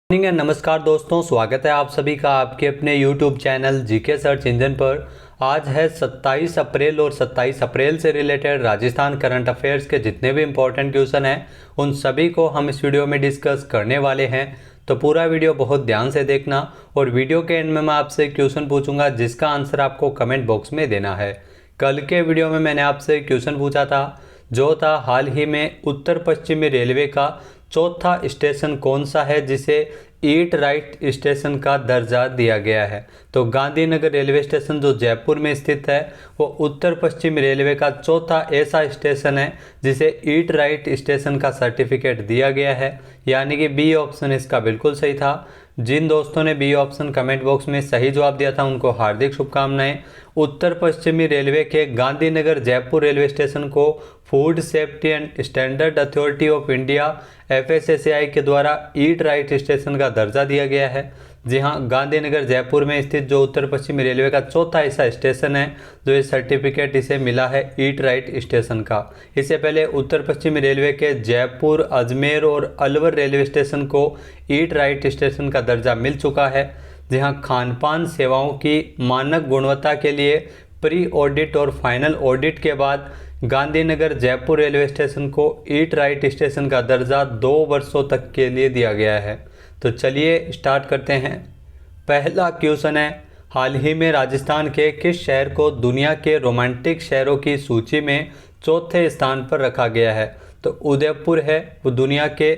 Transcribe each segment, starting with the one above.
Morning नमस्कार दोस्तों, स्वागत है आप सभी का आपके अपने YouTube channel GK search engine पर। आज है 27 अप्रैल और 27 अप्रैल से रिलेटेड राजस्थान करंट अफेयर्स के जितने भी इम्पोर्टेंट क्वेश्चन हैं उन सभी को हम इस वीडियो में डिस्कस करने वाले हैं। तो पूरा वीडियो बहुत ध्यान से देखना और वीडियो के एंड में मैं आपसे क्वेश्चन पूछूंगा जिसका आंसर आपको कमेंट बॉक्स में देना है। कल के वीडियो में मैंने आपसे क्वेश्चन पूछा था जो था हाल ही में उत्तर पश्चिमी रेलवे का चौथा स्टेशन कौन सा है जिसे ईट राइट स्टेशन का दर्जा दिया गया है। तो गांधीनगर रेलवे स्टेशन जो जयपुर में स्थित है वो उत्तर पश्चिम रेलवे का चौथा ऐसा स्टेशन है जिसे ईट राइट स्टेशन का सर्टिफिकेट दिया गया है, यानी कि बी ऑप्शन इसका बिल्कुल सही था। जिन दोस्तों ने बी ऑप्शन कमेंट बॉक्स में सही जवाब दिया था उनको हार्दिक शुभकामनाएं। उत्तर पश्चिमी रेलवे के गांधीनगर जयपुर रेलवे स्टेशन को food safety and standard authority of India FSSAI के द्वारा ईट राइट स्टेशन का दर्जा दिया गया है। जी हाँ, गांधीनगर जयपुर में स्थित जो उत्तर पश्चिमी रेलवे का चौथा ऐसा स्टेशन है जो ये सर्टिफिकेट इसे मिला है ईट राइट स्टेशन का। इससे पहले उत्तर पश्चिमी रेलवे के जयपुर, अजमेर और अलवर रेलवे स्टेशन को ईट राइट स्टेशन का दर्जा मिल चुका है। जी हाँ, खानपान सेवाओं की मानक गुणवत्ता के लिए प्री ऑडिट और फाइनल ऑडिट के बाद गांधीनगर जयपुर रेलवे स्टेशन को ईट राइट स्टेशन का दर्जा 2 वर्षों तक के लिए दिया गया है। तो चलिए स्टार्ट करते हैं। पहला क्वेश्चन है, हाल ही में राजस्थान के किस शहर को दुनिया के रोमांटिक शहरों की सूची में चौथे स्थान पर रखा गया है। तो उदयपुर है वो दुनिया के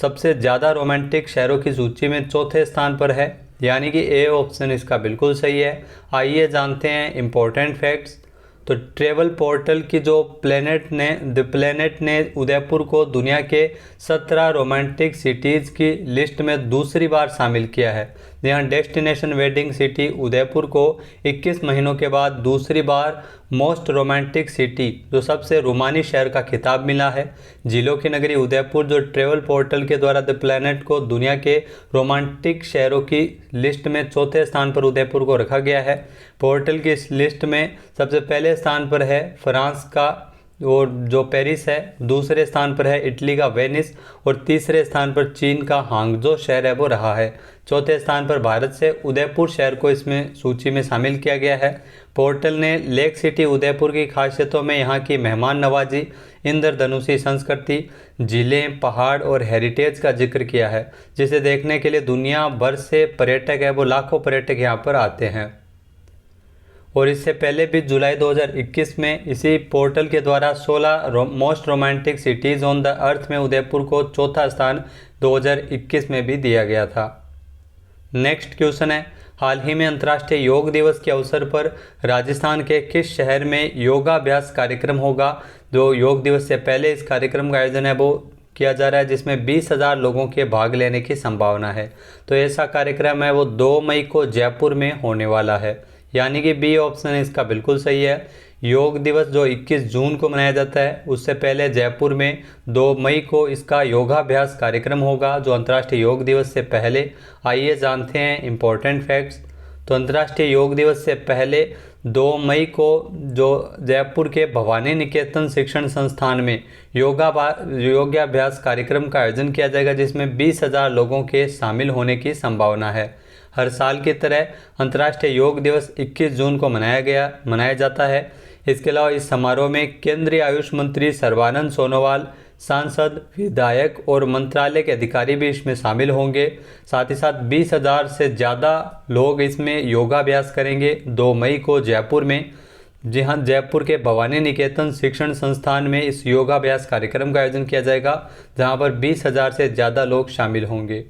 सबसे ज़्यादा रोमांटिक शहरों की सूची में चौथे स्थान पर है, यानी कि ए ऑप्शन इसका बिल्कुल सही है। आइए जानते हैं इम्पोर्टेंट फैक्ट्स। तो ट्रेवल पोर्टल की जो द प्लेनेट ने उदयपुर को दुनिया के 17 रोमांटिक सिटीज़ की लिस्ट में दूसरी बार शामिल किया है। यहाँ डेस्टिनेशन वेडिंग सिटी उदयपुर को 21 महीनों के बाद दूसरी बार मोस्ट रोमांटिक सिटी जो सबसे रोमानी शहर का खिताब मिला है। जिलों की नगरी उदयपुर जो ट्रेवल पोर्टल के द्वारा द प्लेनेट को दुनिया के रोमांटिक शहरों की लिस्ट में चौथे स्थान पर उदयपुर को रखा गया है। पोर्टल की इस लिस्ट में सबसे पहले स्थान पर है फ्रांस का और जो पेरिस है, दूसरे स्थान पर है इटली का वेनिस और तीसरे स्थान पर चीन का हांगजो शहर है वो रहा है। चौथे स्थान पर भारत से उदयपुर शहर को इसमें सूची में शामिल किया गया है। पोर्टल ने लेक सिटी उदयपुर की खासियतों में यहाँ की मेहमान नवाजी, इंद्रधनुषी संस्कृति, झीलें, पहाड़ और हेरिटेज का जिक्र किया है, जिसे देखने के लिए दुनिया भर से पर्यटक है वो लाखों पर्यटक यहाँ पर आते हैं। और इससे पहले भी जुलाई 2021 में इसी पोर्टल के द्वारा 16 most romantic cities on the earth में उदयपुर को चौथा स्थान 2021 में भी दिया गया था। नेक्स्ट क्वेश्चन है, हाल ही में अंतर्राष्ट्रीय योग दिवस के अवसर पर राजस्थान के किस शहर में योगाभ्यास कार्यक्रम होगा। जो योग दिवस से पहले इस कार्यक्रम का आयोजन है वो किया जा रहा है जिसमें 20,000 लोगों के भाग लेने की संभावना है। तो ऐसा कार्यक्रम है वो 2 मई को जयपुर में होने वाला है, यानी कि बी ऑप्शन इसका बिल्कुल सही है। योग दिवस जो 21 जून को मनाया जाता है उससे पहले जयपुर में 2 मई को इसका योगाभ्यास कार्यक्रम होगा जो अंतर्राष्ट्रीय योग दिवस से पहले। आइए जानते हैं इम्पोर्टेंट फैक्ट्स। तो अंतर्राष्ट्रीय योग दिवस से पहले 2 मई को जो जयपुर के भवानी निकेतन शिक्षण संस्थान में योगाभ्यास कार्यक्रम का आयोजन किया जाएगा जिसमें 20,000 लोगों के शामिल होने की संभावना है। हर साल की तरह अंतर्राष्ट्रीय योग दिवस 21 जून को मनाया जाता है। इसके अलावा इस समारोह में केंद्रीय आयुष मंत्री सर्बानंद सोनोवाल, सांसद, विधायक और मंत्रालय के अधिकारी भी इसमें शामिल होंगे। साथ ही साथ 20,000 से ज़्यादा लोग इसमें योगाभ्यास करेंगे 2 मई को जयपुर में। जी हाँ, जयपुर के भवानी निकेतन शिक्षण संस्थान में इस योगाभ्यास कार्यक्रम का आयोजन किया जाएगा जहाँ पर 20,000 से ज़्यादा लोग शामिल होंगे।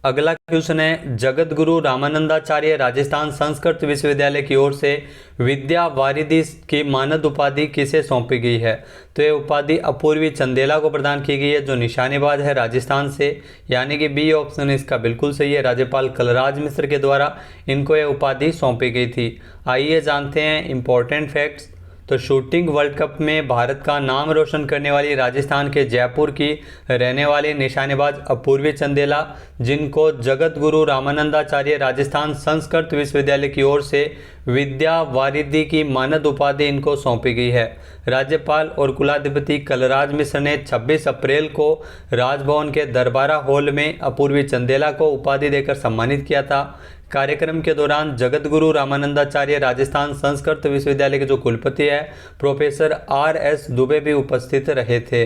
अगला क्वेश्चन है, जगत गुरु रामानंदाचार्य राजस्थान संस्कृत विश्वविद्यालय की ओर से विद्या वारिधि की मानद उपाधि किसे सौंपी गई है। तो ये उपाधि अपूर्वी चंदेला को प्रदान की गई है जो निशानेबाज है राजस्थान से, यानी कि बी ऑप्शन इसका बिल्कुल सही है। राज्यपाल कलराज मिश्र के द्वारा इनको ये उपाधि सौंपी गई थी। आइए जानते हैं इम्पोर्टेंट फैक्ट्स। तो शूटिंग वर्ल्ड कप में भारत का नाम रोशन करने वाली राजस्थान के जयपुर की रहने वाली निशानेबाज अपूर्वी चंदेला, जिनको जगत गुरु रामानंदाचार्य राजस्थान संस्कृत विश्वविद्यालय की ओर से विद्या वारिधि की मानद उपाधि इनको सौंपी गई है। राज्यपाल और कुलाधिपति कलराज मिश्र ने 26 अप्रैल को राजभवन के दरबारा हॉल में अपूर्वी चंदेला को उपाधि देकर सम्मानित किया था। कार्यक्रम के दौरान जगतगुरु रामानंदाचार्य राजस्थान संस्कृत विश्वविद्यालय के जो कुलपति है प्रोफेसर RS दुबे भी उपस्थित रहे थे।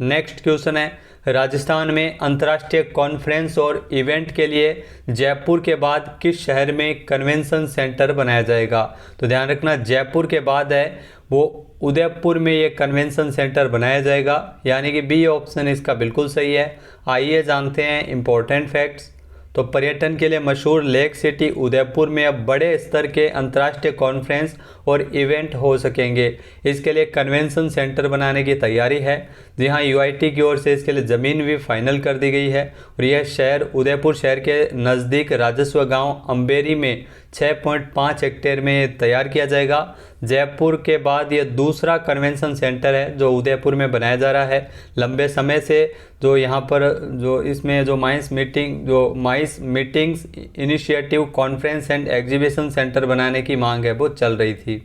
नेक्स्ट क्वेश्चन है, राजस्थान में अंतर्राष्ट्रीय कॉन्फ्रेंस और इवेंट के लिए जयपुर के बाद किस शहर में कन्वेंशन सेंटर बनाया जाएगा? तो ध्यान रखना, जयपुर के बाद है वो उदयपुर में ये कन्वेंशन सेंटर बनाया जाएगा, यानी कि बी ऑप्शन इसका बिल्कुल सही है। आइए जानते हैं इंपॉर्टेंट फैक्ट्स। तो पर्यटन के लिए मशहूर लेक सिटी उदयपुर में अब बड़े स्तर के अंतर्राष्ट्रीय कॉन्फ्रेंस और इवेंट हो सकेंगे। इसके लिए कन्वेंशन सेंटर बनाने की तैयारी है। जी हाँ, UIT की ओर से इसके लिए ज़मीन भी फाइनल कर दी गई है और यह शहर उदयपुर शहर के नज़दीक राजस्व गांव अम्बेरी में 6.5 हेक्टेयर में तैयार किया जाएगा। जयपुर के बाद ये दूसरा कन्वेंशन सेंटर है जो उदयपुर में बनाया जा रहा है। लंबे समय से जो यहाँ पर जो इसमें जो MICE meetings initiative conference and exhibition centre बनाने की मांग है वो चल रही थी।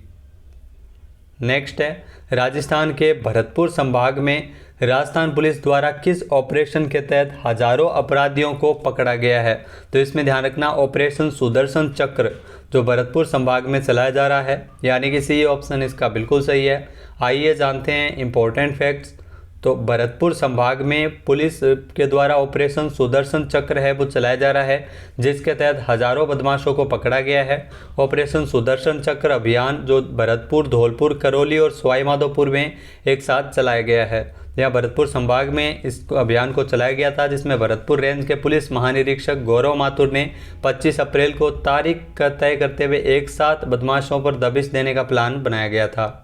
नेक्स्ट है, राजस्थान के भरतपुर संभाग में राजस्थान पुलिस द्वारा किस ऑपरेशन के तहत हजारों अपराधियों को पकड़ा गया है? तो इसमें ध्यान रखना, ऑपरेशन सुदर्शन चक्र जो भरतपुर संभाग में चलाया जा रहा है, यानी कि सी ऑप्शन इसका बिल्कुल सही है। आइए जानते हैं इंपॉर्टेंट फैक्ट्स। तो भरतपुर संभाग में पुलिस के द्वारा ऑपरेशन सुदर्शन चक्र है वो चलाया जा रहा है, जिसके तहत हजारों बदमाशों को पकड़ा गया है। ऑपरेशन सुदर्शन चक्र अभियान जो भरतपुर, धौलपुर, करौली और सवाई माधोपुर में एक साथ चलाया गया है। यहाँ भरतपुर संभाग में इस अभियान को चलाया गया था, जिसमें भरतपुर रेंज के पुलिस महानिरीक्षक गौरव माथुर ने 25 अप्रैल को तारीख तय करते हुए एक साथ बदमाशों पर दबिश देने का प्लान बनाया गया था।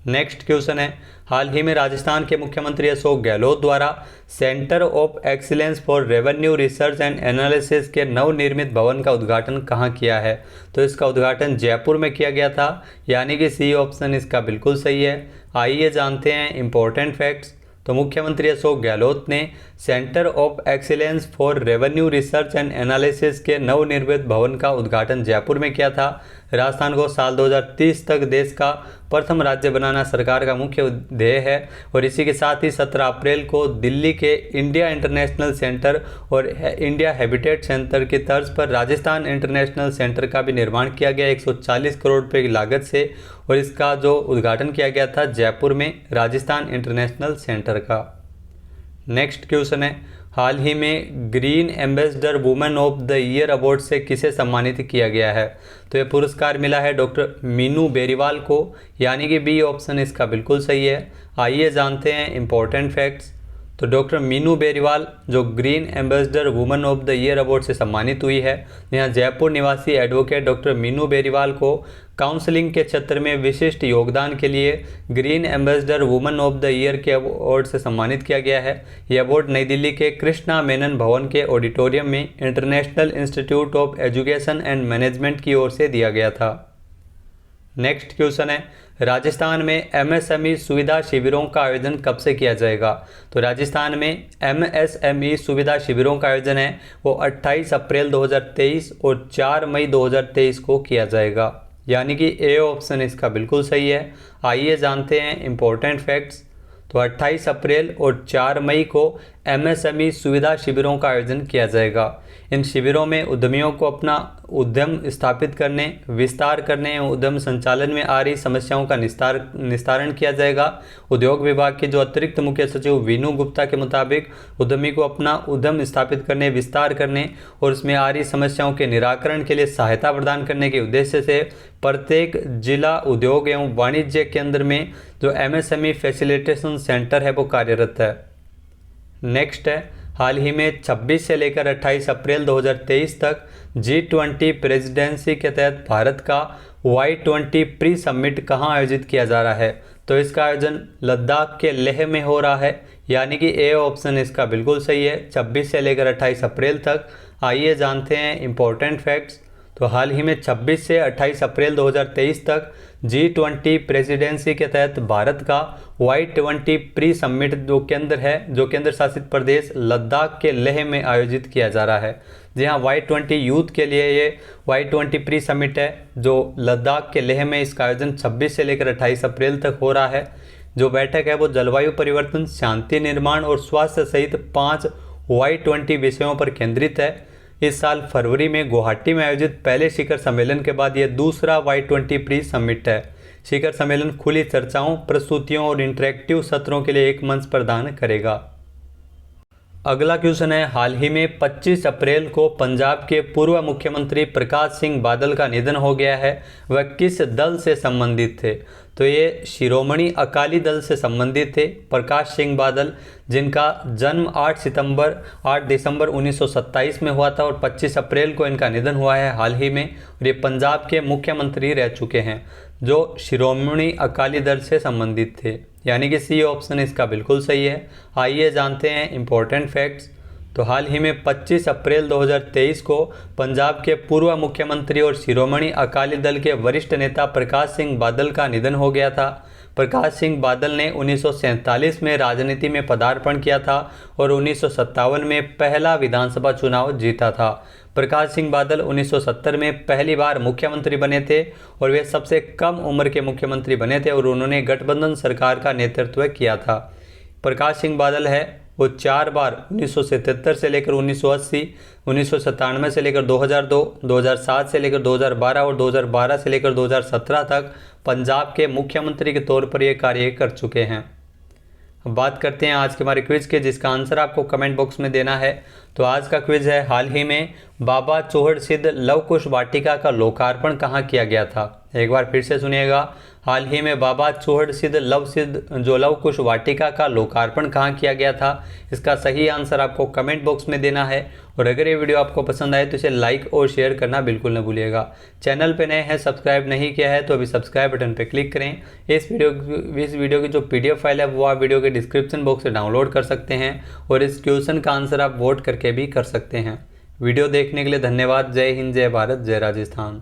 नेक्स्ट क्वेश्चन है, हाल ही में राजस्थान के मुख्यमंत्री अशोक गहलोत द्वारा centre of excellence for revenue research and analysis के नवनिर्मित भवन का उद्घाटन कहाँ किया है? तो इसका उद्घाटन जयपुर में किया गया था, यानी कि सी ऑप्शन इसका बिल्कुल सही है। आइए जानते हैं इंपॉर्टेंट फैक्ट्स। तो मुख्यमंत्री अशोक गहलोत ने centre of excellence for revenue research and analysis के नवनिर्मित भवन का उद्घाटन जयपुर में किया था। राजस्थान को साल 2030 तक देश का प्रथम राज्य बनाना सरकार का मुख्य ध्येय है और इसी के साथ ही 17 अप्रैल को दिल्ली के इंडिया इंटरनेशनल सेंटर और इंडिया हैबिटेट सेंटर की तर्ज पर राजस्थान इंटरनेशनल सेंटर का भी निर्माण किया गया 140 करोड़ रुपये की लागत से, और इसका जो उद्घाटन किया गया था जयपुर में राजस्थान इंटरनेशनल सेंटर का। नेक्स्ट क्वेश्चन है, हाल ही में green ambassador women of the year award से किसे सम्मानित किया गया है? तो ये पुरस्कार मिला है डॉक्टर मीनू बेरीवाल को, यानी कि बी ऑप्शन इसका बिल्कुल सही है। आइए जानते हैं इंपॉर्टेंट फैक्ट्स। तो डॉक्टर मीनू बेरीवाल जो green ambassador women of the year award से सम्मानित हुई है। यहाँ जयपुर निवासी एडवोकेट डॉक्टर मीनू बेरीवाल को काउंसलिंग के क्षेत्र में विशिष्ट योगदान के लिए green ambassador women of the year के अवार्ड से सम्मानित किया गया है। यह अवार्ड नई दिल्ली के कृष्णा मेनन भवन के ऑडिटोरियम में international institute of education and management की ओर से दिया गया था। नेक्स्ट क्वेश्चन है, राजस्थान में MSME सुविधा शिविरों का आयोजन कब से किया जाएगा? तो राजस्थान में MSME सुविधा शिविरों का आयोजन है वो 28 अप्रैल 2023 और 4 मई 2023 को किया जाएगा, यानी कि ए ऑप्शन इसका बिल्कुल सही है। आइए जानते हैं इंपॉर्टेंट फैक्ट्स। तो 28 अप्रैल और 4 मई को MSME सुविधा शिविरों का आयोजन किया जाएगा। इन शिविरों में उद्यमियों को अपना उद्यम स्थापित करने, विस्तार करने एवं उद्यम संचालन में आ रही समस्याओं का निस्तारण किया जाएगा। उद्योग विभाग के जो अतिरिक्त मुख्य सचिव वीनू गुप्ता के मुताबिक उद्यमी को अपना उद्यम स्थापित करने, विस्तार करने और उसमें आ रही समस्याओं के निराकरण के लिए सहायता प्रदान करने के उद्देश्य से प्रत्येक जिला उद्योग एवं वाणिज्य केंद्र में जो MSME फैसिलिटेशन सेंटर है वो कार्यरत है। नेक्स्ट है, हाल ही में 26 से लेकर 28 अप्रैल 2023 तक G20 प्रेसिडेंसी के तहत भारत का Y20 प्री समिट कहाँ आयोजित किया जा रहा है? तो इसका आयोजन लद्दाख के लेह में हो रहा है, यानी कि ए ऑप्शन इसका बिल्कुल सही है। 26 से लेकर 28 अप्रैल तक। आइए जानते हैं इंपॉर्टेंट फैक्ट्स। तो हाल ही में 26 से 28 अप्रैल 2023 तक G20 प्रेसिडेंसी के तहत भारत का Y20 प्री समिट जो केंद्र शासित प्रदेश लद्दाख के लेह में आयोजित किया जा रहा है। जी हाँ, Y20 यूथ के लिए ये Y20 प्री समिट है जो लद्दाख के लेह में इसका आयोजन 26 से लेकर 28 अप्रैल तक हो रहा है। जो बैठक है वो जलवायु परिवर्तन, शांति निर्माण और स्वास्थ्य सहित 5 Y20 विषयों पर केंद्रित है। इस साल फरवरी में गुवाहाटी में आयोजित पहले शिखर सम्मेलन के बाद यह दूसरा Y20 प्री समिट है। शिखर सम्मेलन खुली चर्चाओं, प्रस्तुतियों और इंटरेक्टिव सत्रों के लिए एक मंच प्रदान करेगा। अगला क्वेश्चन है, हाल ही में 25 अप्रैल को पंजाब के पूर्व मुख्यमंत्री प्रकाश सिंह बादल का निधन हो गया है। वह किस दल से संबंधित थे? तो ये शिरोमणि अकाली दल से संबंधित थे। प्रकाश सिंह बादल जिनका जन्म 8 दिसंबर 1927 में हुआ था और 25 अप्रैल को इनका निधन हुआ है हाल ही में, और ये पंजाब के मुख्यमंत्री रह चुके हैं जो शिरोमणि अकाली दल से संबंधित थे, यानी कि सी ऑप्शन इसका बिल्कुल सही है। आइए जानते हैं इंपॉर्टेंट फैक्ट्स। तो हाल ही में 25 अप्रैल 2023 को पंजाब के पूर्व मुख्यमंत्री और शिरोमणि अकाली दल के वरिष्ठ नेता प्रकाश सिंह बादल का निधन हो गया था। प्रकाश सिंह बादल ने 1947 में राजनीति में पदार्पण किया था और 1957 में पहला विधानसभा चुनाव जीता था। प्रकाश सिंह बादल 1970 में पहली बार मुख्यमंत्री बने थे और वे सबसे कम उम्र के मुख्यमंत्री बने थे और उन्होंने गठबंधन सरकार का नेतृत्व किया था। प्रकाश सिंह बादल है वो 4 बार 1977 से लेकर 1980, 1997 से लेकर 2002, 2007 से लेकर 2012 और 2012 से लेकर 2017 तक पंजाब के मुख्यमंत्री के तौर पर ये कार्य कर चुके हैं। अब बात करते हैं आज के हमारे क्विज के, जिसका आंसर आपको कमेंट बॉक्स में देना है। तो आज का क्विज है, हाल ही में बाबा चौहड़ सिद्ध लव कुश वाटिका का लोकार्पण कहाँ किया गया था? एक बार फिर से सुनिएगा, हाल ही में बाबा चौहड़ सिद्ध लव कुश वाटिका का लोकार्पण कहाँ किया गया था? इसका सही आंसर आपको कमेंट बॉक्स में देना है। और अगर ये वीडियो आपको पसंद आए तो इसे लाइक और शेयर करना बिल्कुल न भूलिएगा। चैनल पे नए हैं, सब्सक्राइब नहीं किया है तो अभी सब्सक्राइब बटन पर क्लिक करें। इस वीडियो की जो PDF फाइल है वो आप वीडियो के डिस्क्रिप्शन बॉक्स से डाउनलोड कर सकते हैं और इस क्वेश्चन का आंसर आप वोट करके भी कर सकते हैं। वीडियो देखने के लिए धन्यवाद। जय हिंद, जय भारत, जय राजस्थान।